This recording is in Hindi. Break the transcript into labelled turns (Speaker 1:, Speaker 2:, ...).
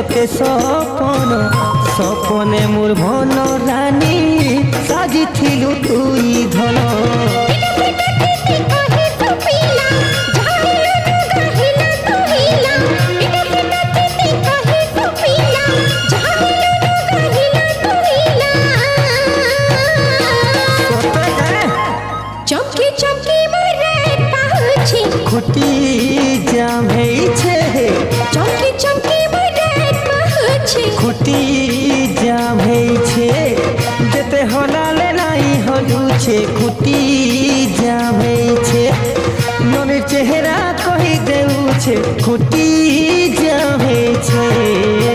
Speaker 1: কেতে সপন সপনে মোর মন রানী সাজিছিলু তুই ধন खुटी जाम है
Speaker 2: चौकी चौकी
Speaker 1: खुटी जाम है जेते होला ले नहीं हलू छे खुटी जाम है ननिर चेहरा कही देउ छे खुटी जाम है।